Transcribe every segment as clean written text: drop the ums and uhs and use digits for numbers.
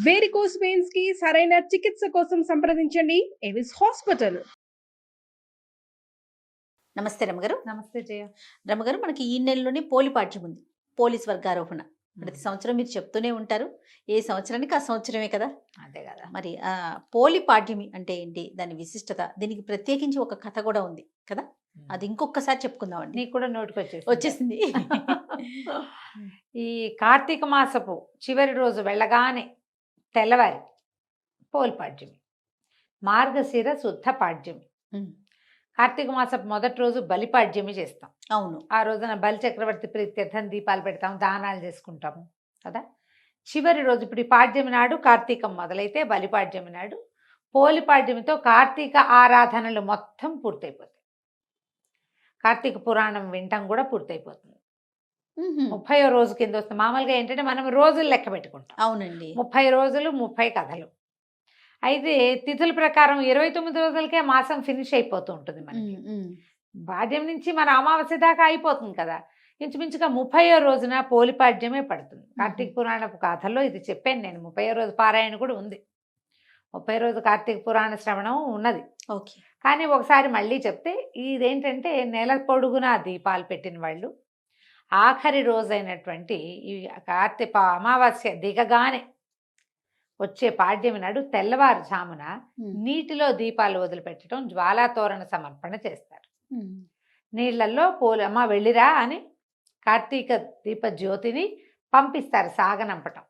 Varicose veins కి సరైన చికిత్స కోసం సంప్రదించండి ఎవిస్ హాస్పిటల్. నమస్తే రమగారు. నమస్తే జయ. రమగారు, మనకి ఈ నెలలోనే పోలిపాఠ్యం ఉంది, పోలీస్ వర్గారోహణ. ప్రతి సంవత్సరం మీరు చెప్తూనే ఉంటారు, ఏ సంవత్సరానికి ఆ సంవత్సరమే కదా. అదే కదా. మరి పోలిపాఠ్యమి అంటే ఏంటి, దాని విశిష్టత, దీనికి ప్రత్యేకించి ఒక కథ కూడా ఉంది కదా, అది ఇంకొకసారి చెప్పుకుందామండి. నీకు కూడా నోటికి వచ్చేసింది. ఈ కార్తీక మాసపు చివరి రోజు వెళ్ళగానే తెల్లవారి పోలిపాడ్యమి, మార్గశిర శుద్ధ పాడ్యమి. కార్తీక మాసపు మొదటి రోజు బలిపాడ్యమి చేస్తాం. అవును, ఆ రోజున బలి చక్రవర్తి ప్రీత్యర్థం దీపాలు పెడతాం, దానాలు చేసుకుంటాము కదా. చివరి రోజు ఇప్పుడు ఈ పాడ్యమి నాడు కార్తీకం మొదలైతే బలిపాడ్యమి నాడు పోలిపాడ్యమితో కార్తీక ఆరాధనలు మొత్తం పూర్తయిపోతాయి. కార్తీక పురాణం వింటాం కూడా పూర్తయిపోతుంది. 30వ రోజు కింద వస్తుంది. మామూలుగా ఏంటంటే మనం రోజులు లెక్క పెట్టుకుంటాం. అవునండి, 30 రోజులు 30 కథలు. అయితే తిథుల ప్రకారం 29 రోజులకే మాసం ఫినిష్ అయిపోతూ ఉంటుంది మనకి. పాడ్యం నుంచి మన అమావాస్య దాకా అయిపోతుంది కదా. ఇంచుమించుగా 30వ రోజున పోలిపాడ్యమే పడుతుంది. కార్తీక పురాణపు కథల్లో ఇది చెప్పాను నేను. 30వ రోజు పారాయణ కూడా ఉంది. 30వ రోజు కార్తీక పురాణ శ్రవణం ఉన్నది. ఓకే. కానీ ఒకసారి మళ్ళీ చెప్తే, ఇదేంటంటే నెల పొడుగునా దీపాలు పెట్టిన వాళ్ళు ఆఖరి రోజైనటువంటి ఈ కార్తీక అమావాస్య దిగగానే వచ్చే పాడ్యమి నాడు తెల్లవారుజామున నీటిలో దీపాలు వదిలిపెట్టడం, జ్వాలాతోరణ సమర్పణ చేస్తారు. నీళ్లలో అమ్మ వెళ్ళిరా అని కార్తీక దీప జ్యోతిని పంపిస్తారు, సాగనంపటం.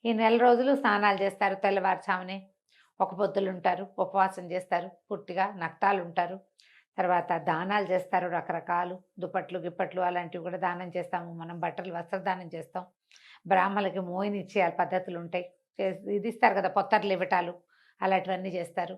ఈ నెల రోజులు స్నానాలు చేస్తారు. తెల్లవారుజామునే ఒక పొద్దులు ఉంటారు, ఉపవాసం చేస్తారు, పూర్తిగా నక్తాలు ఉంటారు. తర్వాత దానాలు చేస్తారు, రకరకాలు దుప్పట్లు గిప్పట్లు అలాంటివి కూడా దానం చేస్తాము. మనం బట్టలు వస్త్రదానం చేస్తాం. బ్రాహ్మణులకి మోయిని ఇచ్చే పద్ధతులు ఉంటాయి, ఇది ఇస్తారు కదా, పొత్తర్లు ఇవ్వటాలు అలాంటివన్నీ చేస్తారు.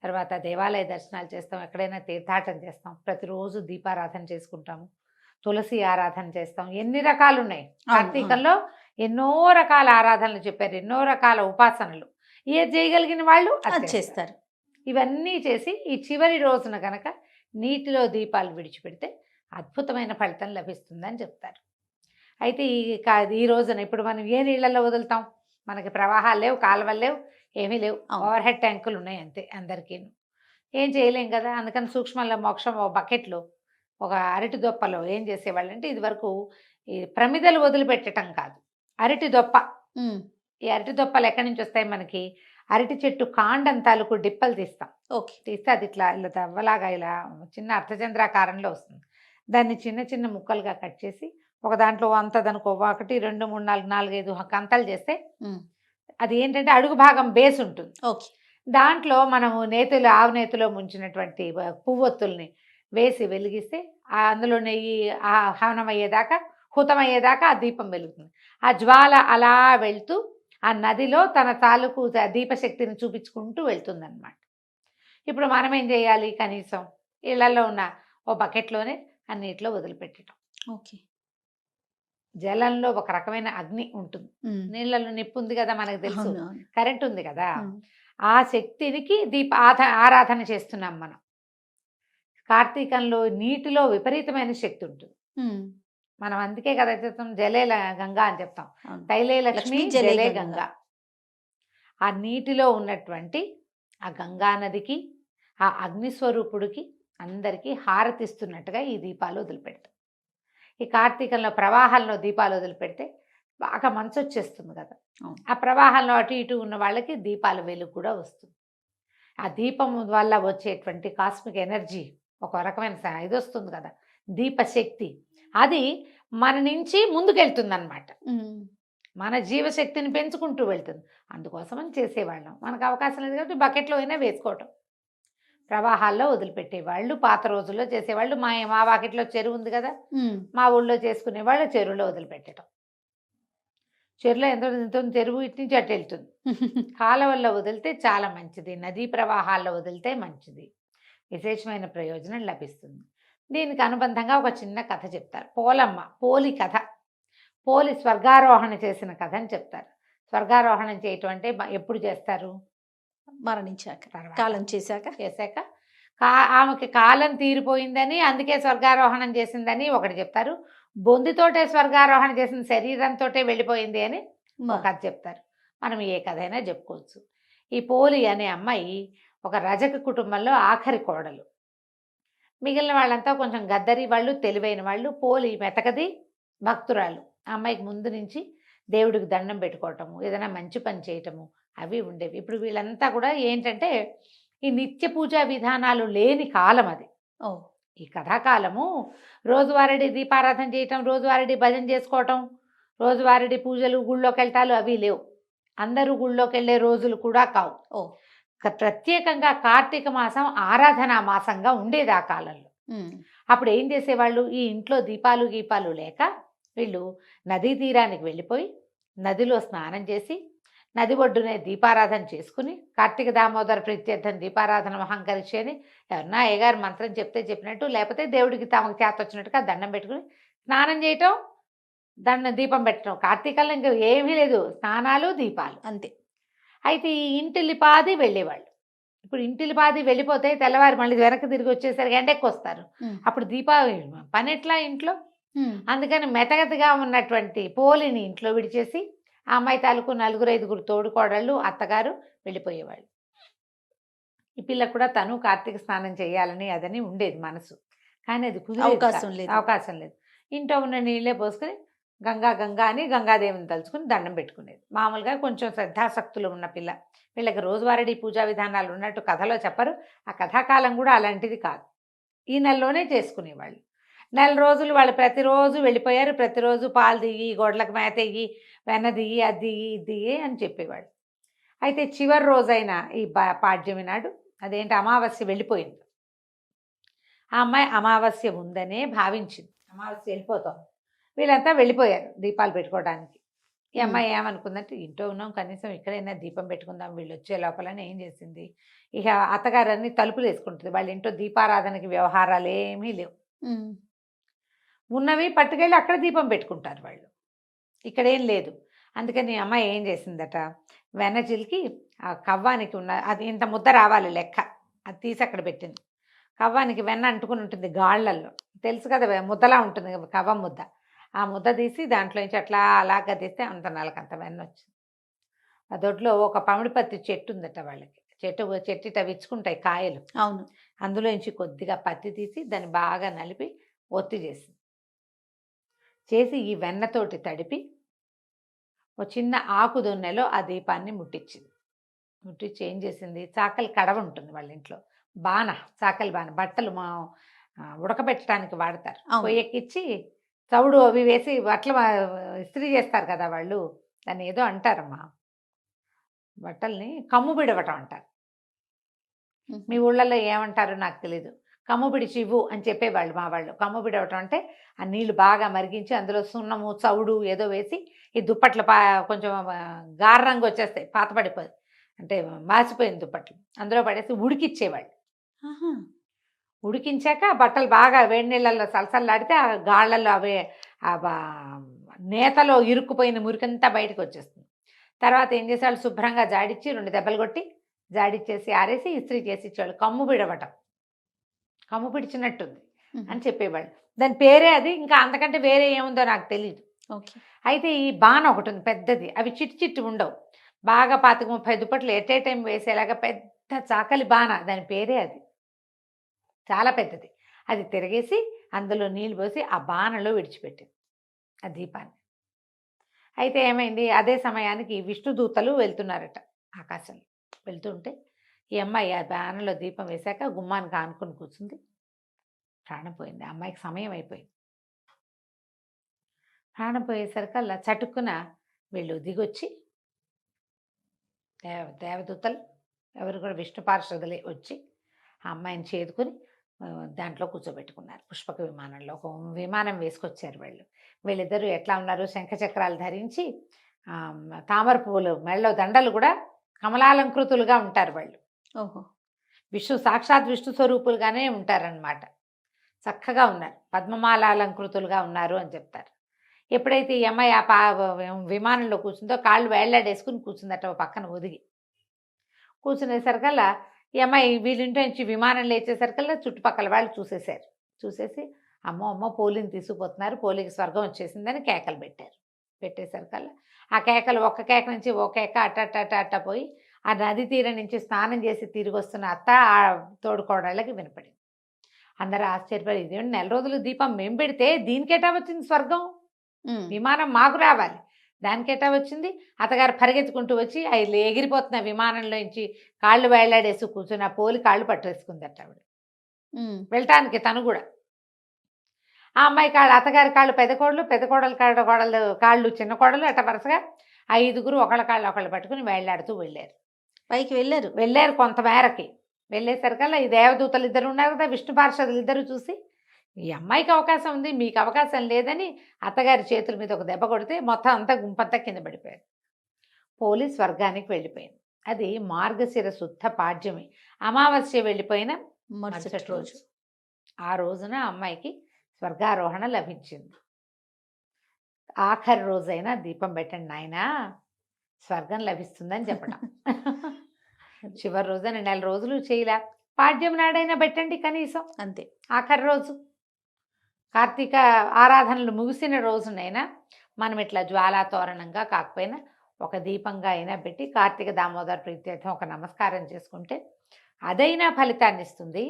తర్వాత దేవాలయ దర్శనాలు చేస్తాం, ఎక్కడైనా తీర్థాటన చేస్తాం, ప్రతిరోజు దీపారాధన చేసుకుంటాము, తులసి ఆరాధన చేస్తాం. ఎన్ని రకాలు ఉన్నాయి కార్తీకంలో, ఎన్నో రకాల ఆరాధనలు చెప్పారు, ఎన్నో రకాల ఉపాసనలు. ఏది చేయగలిగిన వాళ్ళు అది చేస్తారు. ఇవన్నీ చేసి ఈ చివరి రోజున కనుక నీటిలో దీపాలు విడిచిపెడితే అద్భుతమైన ఫలితం లభిస్తుందని చెప్తారు. అయితే ఈ రోజున ఇప్పుడు మనం ఏ నీళ్ళల్లో వదులుతాం? మనకి ప్రవాహాలు లేవు, కాలువలు లేవు, ఏమీ లేవు, ఓవర్ హెడ్ ట్యాంకులు ఉన్నాయి అంతే. అందరికీ ఏం చేయలేం కదా. అందుకని సూక్ష్మంలో మోక్షం ఒక బకెట్లో ఒక అరటి దొప్పలో ఏం చేసేవాళ్ళు అంటే, ఇది వరకు ఈ ప్రమిదలు వదిలిపెట్టడం కాదు, అరటి దొప్ప. ఈ అరటి దొప్పలు ఎక్కడి నుంచి వస్తాయి? మనకి అరటి చెట్టు కాండం తాలూకు డిప్పలు తీస్తాం. ఓకే, తీస్తే అది ఇట్లా ఇలా దవ్వలాగా ఇలా చిన్న అర్ధచంద్రాకారంలో వస్తుంది. దాన్ని చిన్న చిన్న ముక్కలుగా కట్ చేసి ఒక దాంట్లో అంత దానికి 1 2 3 4 4 5 కంతలు చేస్తే అది ఏంటంటే అడుగు భాగం బేస్ ఉంటుంది. ఓకే, దాంట్లో మనము నేతులు, ఆవు నేతిలో ముంచినటువంటి పువ్వొత్తుల్ని వేసి వెలిగిస్తే అందులో నెయ్యి హవనం అయ్యేదాకా, హుతం అయ్యేదాకా ఆ దీపం వెలుగుతుంది. ఆ జ్వాల అలా వెళ్తూ ఆ నదిలో తన తాలూకు దీపశక్తిని చూపించుకుంటూ వెళ్తుందన్నమాట. ఇప్పుడు మనం ఏం చేయాలి? కనీసం ఇళ్లలో ఉన్న ఓ బకెట్లోనే అన్నిట్లో వదిలిపెట్టడం. ఓకే, జలంలో ఒక రకమైన అగ్ని ఉంటుంది, నీళ్ళలో నిప్పు ఉంది కదా, మనకు తెలుసు, కరెంట్ ఉంది కదా, ఆ శక్తినికి ఆరాధన చేస్తున్నాం మనం. కార్తీకంలో నీటిలో విపరీతమైన శక్తి ఉంటుంది. మనం అందుకే కదా చెప్తాం జలే గంగా అని చెప్తాం, తైలే లక్ష్మి జలే గంగా. ఆ నీటిలో ఉన్నటువంటి ఆ గంగా నదికి, ఆ అగ్నిస్వరూపుడికి అందరికీ హారతిస్తున్నట్టుగా ఈ దీపాలు వదిలిపెడతాం. ఈ కార్తీకంలో ప్రవాహంలో దీపాలు వదిలిపెడితే బాగా మంచు వచ్చేస్తుంది కదా, ఆ ప్రవాహంలో అటు ఇటు ఉన్న వాళ్ళకి దీపాల వెలుగు కూడా వస్తుంది. ఆ దీపం వల్ల వచ్చేటువంటి కాస్మిక్ ఎనర్జీ, ఒక రకమైన ఇది వస్తుంది కదా, దీపశక్తి, అది మన నుంచి ముందుకెళ్తుంది అన్నమాట. మన జీవశక్తిని పెంచుకుంటూ వెళ్తుంది. అందుకోసమని చేసేవాళ్ళం. మనకు అవకాశం లేదు కాబట్టి బకెట్లో అయినా వేసుకోవటం, ప్రవాహాల్లో వదిలిపెట్టేవాళ్ళు. పాత రోజుల్లో చేసేవాళ్ళు. మా బకెట్లో చెరువు ఉంది కదా, మా ఊళ్ళో చేసుకునేవాళ్ళు చెరువులో వదిలిపెట్టడం. చెరువులో ఎంత చెరువు ఇటు నుంచి అటు వెళ్తుంది. కాలువల్లో వదిలితే చాలా మంచిది, నదీ ప్రవాహాల్లో వదిలితే మంచిది, విశేషమైన ప్రయోజనం లభిస్తుంది. దీనికి అనుబంధంగా ఒక చిన్న కథ చెప్తారు. పోలమ్మ పోలి కథ, పోలి స్వర్గారోహణ చేసిన కథ అని చెప్తారు. స్వర్గారోహణం చేయటం అంటే ఎప్పుడు చేస్తారు? మరణించాక, కాలం చేశాక ఆమెకి కాలం తీరిపోయిందని, అందుకే స్వర్గారోహణం చేసిందని ఒకటి చెప్తారు. బొందితోటే స్వర్గారోహణ చేసిన శరీరంతో వెళ్ళిపోయింది అని ఒక కథ చెప్తారు. మనం ఏ కథైనా చెప్పుకోవచ్చు. ఈ పోలి అనే అమ్మాయి ఒక రజక కుటుంబంలో ఆఖరి కోడలు. మిగిలిన వాళ్ళంతా కొంచెం గద్దరి వాళ్ళు, తెలివైన వాళ్ళు. పోలి మెతకది, భక్తురాలు. ఆ అమ్మాయికి ముందు నుంచి దేవుడికి దండం పెట్టుకోవటము, ఏదైనా మంచి పని చేయటము అవి ఉండేవి. ఇప్పుడు వీళ్ళంతా కూడా ఏంటంటే ఈ నిత్య పూజా విధానాలు లేని కాలం అది. ఓ ఈ కథాకాలము రోజువారీ దీపారాధన చేయటం, రోజువారీ భజన చేసుకోవటం, రోజువారీ పూజలు, గుళ్ళోకి వెళ్ళటాలు అవి లేవు. అందరూ గుళ్ళోకి వెళ్ళే రోజులు కూడా కావు. ఓ ప్రత్యేకంగా కార్తీక మాసం ఆరాధనా మాసంగా ఉండేది ఆ కాలంలో. ఉమ్, అప్పుడు ఏం చేసేవాళ్ళు, ఈ ఇంట్లో దీపాలు గీపాలు లేక వీళ్ళు నదీ తీరానికి వెళ్ళిపోయి నదిలో స్నానం చేసి నది ఒడ్డునే దీపారాధన చేసుకుని కార్తీక దామోదర ప్రీత్యర్థం దీపారాధన మహంకరిచి అని ఎవరన్నా అయ్యగారు మంత్రం చెప్తే చెప్పినట్టు, లేకపోతే దేవుడికి తమకు చేత వచ్చినట్టుగా దండం పెట్టుకుని స్నానం చేయటం, దీపం పెట్టడం. కార్తీకంలో ఇంకా ఏమీ లేదు, స్నానాలు దీపాలు అంతే. అయితే ఈ ఇంటిల్లిపాది వెళ్ళేవాళ్ళు. ఇప్పుడు ఇంటిల్లిపాది వెళ్ళిపోతే తెల్లవారు మళ్ళీ వెనక్కి తిరిగి వచ్చేసరికి ఎండెక్కి వస్తారు. ఉమ్, అప్పుడు దీపావళి పని ఎట్లా ఇంట్లో? ఉమ్, అందుకని మెతగతగా ఉన్నటువంటి పోలిని ఇంట్లో విడిచేసి ఆ అమ్మాయి తాలూకు 4-5 తోడుకోడళ్ళు, అత్తగారు వెళ్ళిపోయేవాళ్ళు. ఈ పిల్ల కూడా తను కార్తీక స్నానం చేయాలని అదని ఉండేది మనసు. కానీ అది కుదిరేది అవకాశం లేదు. అవకాశం లేదు. ఇంట్లో ఉన్న నీళ్ళే పోసుకొని గంగా గంగా అని గంగాదేవిని తలుచుకుని దండం పెట్టుకునేది. మామూలుగా కొంచెం శ్రద్ధాసక్తులు ఉన్న పిల్ల. వీళ్ళకి రోజువారీ పూజా విధానాలు ఉన్నట్టు కథలో చెప్పరు. ఆ కథాకాలం కూడా అలాంటిది కాదు. ఈ నెలలోనే చేసుకునేవాళ్ళు. 4 రోజులు వాళ్ళు ప్రతిరోజు వెళ్ళిపోయారు. ప్రతిరోజు పాలు దిగి, గొడ్లకు మేత ఎయ్యి, వెన్న దిగి, అది దిగి, ఇది దిగి అని చెప్పేవాళ్ళు. అయితే చివరి రోజైన ఈ పాడ్యమి నాడు, అదేంటి అమావాస్య వెళ్ళిపోయింది. ఆ అమ్మాయి అమావాస్య ఉందనే భావించింది. అమావాస్య వెళ్ళిపోతాం. వీళ్ళంతా వెళ్ళిపోయారు దీపాలు పెట్టుకోవడానికి. ఈ అమ్మాయి ఏమనుకుందంటే, ఇంట్లో ఉన్నాం, కనీసం ఇక్కడైనా దీపం పెట్టుకుందాం వీళ్ళు వచ్చే లోపలని ఏం చేసింది, ఇక అత్తగారన్నీ తలుపులు వేసుకుంటుంది. వాళ్ళ ఇంట్లో దీపారాధనకి వ్యవహారాలు ఏమీ లేవు. ఉమ్, ఉన్నవి పట్టుకెళ్ళి అక్కడ దీపం పెట్టుకుంటారు వాళ్ళు, ఇక్కడేం లేదు. అందుకని ఈ అమ్మాయి ఏం చేసిందట, వెన్న చిలికి ఆ కవ్వానికి ఉన్న అది ఇంత ముద్ద రావాలి లెక్క, అది తీసి అక్కడ పెట్టింది. కవ్వానికి వెన్న అంటుకుని ఉంటుంది గాళ్ళల్లో, తెలుసు కదా, ముద్దలా ఉంటుంది కవ్వం ముద్ద. ఆ ముద్ద తీసి దాంట్లోంచి అట్లా అలా గదిస్తే అంత నలకంత వెన్న వచ్చింది. ఆ దొడ్లో ఒక పమిడిపత్తి చెట్టు ఉందట వాళ్ళకి. చెట్టు విచ్చుకుంటాయి కాయలు. అవును. అందులోంచి కొద్దిగా పత్తి తీసి దాన్ని బాగా నలిపి ఒత్తి చేసి ఈ వెన్నతోటి తడిపి ఒక చిన్న ఆకు దొన్నెలో ఆ దీపాన్ని ముట్టించి ఏం చేసింది, చాకలి కడవ ఉంటుంది వాళ్ళ ఇంట్లో, చాకలి బాణ, బట్టలు ఉడకబెట్టడానికి వాడతారు. అవును. పొయ్యెక్కిచ్చి చవుడు అవి వేసి బట్టలు ఇస్త్రీ చేస్తారు కదా వాళ్ళు, దాన్ని ఏదో అంటారమ్మా, బట్టల్ని కమ్ము బిడవటం అంటారు. మీ ఊళ్ళల్లో ఏమంటారో నాకు తెలీదు. కమ్ము బిడిచి ఇవ్వు అని చెప్పేవాళ్ళు మా వాళ్ళు. కమ్ము బిడవటం అంటే ఆ నీళ్లు బాగా మరిగించి అందులో సున్నము, చవుడు ఏదో వేసి ఈ దుప్పట్లు కొంచెం గార రంగు వచ్చేస్తాయి, పాతపడిపోయి అంటే మాసిపోయిన దుప్పట్లు అందులో పడేసి ఉడికిచ్చేవాళ్ళు. ఆహా. ఉడికించాక బట్టలు బాగా వేడి నీళ్ళల్లో సలసల్లాడితే ఆ గాళ్ళల్లో అవే నేతలో ఇరుక్కుపోయిన మురికంతా బయటకు వచ్చేస్తుంది. తర్వాత ఏం చేసేవాళ్ళు, శుభ్రంగా జాడిచ్చి 2 దెబ్బలు కొట్టి జాడిచ్చేసి ఆరేసి ఇస్త్రీ చేసి ఇచ్చేవాళ్ళు. కమ్ము బిడవటం, కమ్ము పిడిచినట్టుంది అని చెప్పేవాళ్ళు. దాని పేరే అది, ఇంకా అంతకంటే వేరే ఏముందో నాకు తెలియదు. ఓకే. అయితే ఈ బాణ ఒకటి ఉంది పెద్దది, అవి చిట్టి ఉండవు, బాగా 25-30 దుప్పట్లు ఎట్ ఏ టైం వేసేలాగా పెద్ద చాకలి బాణ, దాని పేరే అది, చాలా పెద్దది. అది తిరిగేసి అందులో నీళ్ళు పోసి ఆ బాణలో విడిచిపెట్టింది ఆ దీపాన్ని. అయితే ఏమైంది, అదే సమయానికి విష్ణుదూతలు వెళ్తున్నారట ఆకాశంలో. వెళ్తుంటే ఈ అమ్మాయి ఆ బాణలో దీపం వేశాక గుమ్మానికి ఆనుకొని కూర్చుంది. ప్రాణం పోయింది, ఆ అమ్మాయికి సమయం అయిపోయింది. ప్రాణం పోయేసరికల్లా చటుక్కున వీళ్ళు దిగొచ్చి దేవదూతలు ఎవరు కూడా విష్ణు పార్షదులే వచ్చి ఆ అమ్మాయిని చేదుకొని దాంట్లో కూర్చోబెట్టుకున్నారు. పుష్పక విమానంలో ఒక విమానం వేసుకొచ్చారు వాళ్ళు. వీళ్ళిద్దరూ ఎట్లా ఉన్నారు, శంఖచక్రాలు ధరించి తామర పువ్వులు మెళ్ళలో దండలు కూడా కమలాలంకృతులుగా ఉంటారు వాళ్ళు. ఓహో. సాక్షాత్ విష్ణు స్వరూపులుగానే ఉంటారనమాట. చక్కగా ఉన్నారు, పద్మమాలాలంకృతులుగా ఉన్నారు అని చెప్తారు. ఎప్పుడైతే ఈ అమ్మాయి ఆ విమానంలో కూర్చుందో కాళ్ళు వేళ్లాడేసుకుని కూర్చుందట పక్కన ఒదిగి. కూర్చునేసరికల్లా ఈ అమ్మాయి వీళ్ళింటి నుంచి విమానం లేచేసరికల్లా చుట్టుపక్కల వాళ్ళు చూసేసి అమ్మో పోలిని తీసుకుపోతున్నారు, పోలికి స్వర్గం వచ్చేసిందని కేకలు పెట్టేసరికల్లా ఆ కేకలు ఒక్క కేక నుంచి ఓ కేక అట్ట పోయి ఆ నది తీరం నుంచి స్నానం చేసి తిరిగి వస్తున్న అత్త ఆ తోడుకోడళ్ళకి వినపడింది. అందరూ ఆశ్చర్యపడి, ఇదేంటి 4 రోజులు దీపం మేము పెడితే దీనికెటా వచ్చింది స్వర్గం, విమానం మాకు రావాలి, దానికెటా వచ్చింది? అత్తగారు పరిగెత్తుకుంటూ వచ్చి అవి ఎగిరిపోతున్న విమానంలో నుంచి కాళ్ళు వేళ్లాడేసి కూర్చుని ఆ పోలి కాళ్ళు పట్టేసుకుందట ఆవిడ వెళ్ళటానికి. తను కూడా ఆ అమ్మాయి కాళ్ళు, అత్తగారి కాళ్ళు పెద్ద కోడలు కాళ్ళు చిన్న కోడలు, అట్ట వరుసగా 5గురు ఒకళ్ళ కాళ్ళు ఒకళ్ళు పట్టుకుని వేళ్లాడుతూ వెళ్ళారు. పైకి వెళ్ళారు కొంత మేరకి. వెళ్ళేసరికల్లా ఈ దేవదూతలు ఇద్దరు ఉన్నారు కదా, విష్ణు పార్షదులు ఇద్దరు చూసి, ఈ అమ్మాయికి అవకాశం ఉంది మీకు అవకాశం లేదని అత్తగారి చేతుల మీద ఒక దెబ్బ కొడితే మొత్తం అంతా గుంపంతా కింద పడిపోయారు. పోలీస్ స్వర్గానికి వెళ్ళిపోయింది. అది మార్గశిర శుద్ధ పాడ్యమి, అమావాస్య వెళ్ళిపోయిన మరుసటి రోజు. ఆ రోజున అమ్మాయికి స్వర్గారోహణ లభించింది. ఆఖరి రోజైనా దీపం పెట్టండి నాయనా, స్వర్గం లభిస్తుందని చెప్పడం. చివరి రోజున 4 రోజులు చేయలే, పాడ్యం నాడైనా పెట్టండి కనీసం, అంతే. ఆఖరి రోజు కార్తీక ఆరాధనలు ముగిసిన రోజునైనా మనం ఇట్లా జ్వాలా తోరణంగా కాకపోయినా ఒక దీపంగా అయినా పెట్టి కార్తీక దామోదర ప్రీత్యర్థం ఒక నమస్కారం చేసుకుంటే అదైనా ఫలితాన్ని ఇస్తుంది.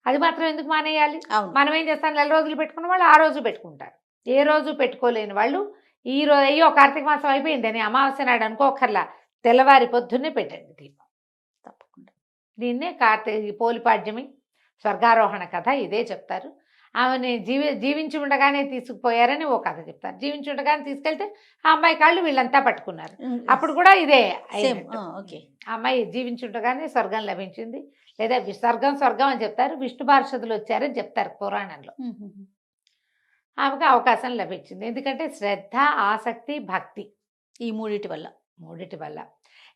అది మాత్రం ఎందుకు మానేయాలి? మనం ఏం చేస్తాం, 4 రోజులు పెట్టుకున్న వాళ్ళు ఆ రోజు పెట్టుకుంటారు. ఏ రోజు పెట్టుకోలేని వాళ్ళు ఈ రోజు అయ్యో కార్తీక మాసం అయిపోయింది అని అమావాస్య నాడు అనుకోకర్లా తెల్లవారి పొద్దున్నే పెట్టండి దీపం తప్పకుండా. దీన్నే కార్తీక పోలిపాడ్యమి స్వర్గారోహణ కథ ఇదే చెప్తారు. ఆమెని జీవించి ఉండగానే తీసుకుపోయారని ఓ కథ చెప్తారు. జీవించి ఉండగానే తీసుకెళ్తే ఆ అమ్మాయి కాళ్ళు వీళ్ళంతా పట్టుకున్నారు, అప్పుడు కూడా ఇదే అయినట్టు. ఆ అమ్మాయి జీవించి ఉండగానే స్వర్గం లభించింది, లేదా స్వర్గం అని చెప్తారు. విష్ణు పార్షదులు వచ్చారని చెప్తారు పురాణంలో. ఆమెకు అవకాశం లభించింది. ఎందుకంటే శ్రద్ధ, ఆసక్తి, భక్తి ఈ మూడిటి వల్ల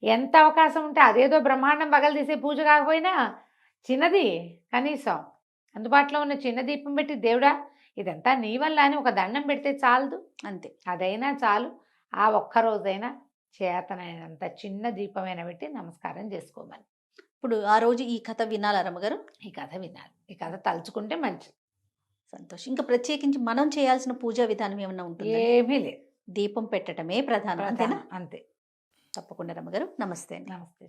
ఎంత అవకాశం ఉంటే అదేదో బ్రహ్మాండం పగలదీసే పూజ కాకపోయినా చిన్నది కనీసం అందుబాటులో ఉన్న చిన్న దీపం పెట్టి, దేవుడా ఇదంతా నీ వల్ల అని ఒక దండం పెడితే చాలదు, అంతే. అదైనా చాలు. ఆ ఒక్కరోజైనా చేతనైనంత చిన్న దీపమైనా పెట్టి నమస్కారం చేసుకోమని. ఇప్పుడు ఆ రోజు ఈ కథ వినాలా రమ్మగారు? ఈ కథ వినాలి, ఈ కథ తలుచుకుంటే మంచిది. సంతోషం. ఇంకా ప్రత్యేకించి మనం చేయాల్సిన పూజా విధానం ఏమన్నా ఉంటుంది? ఏమీ లేదు, దీపం పెట్టడమే ప్రధానం, అంతేనా? అంతే. తప్పకుండా రమ్మగారు. నమస్తే. నమస్తే.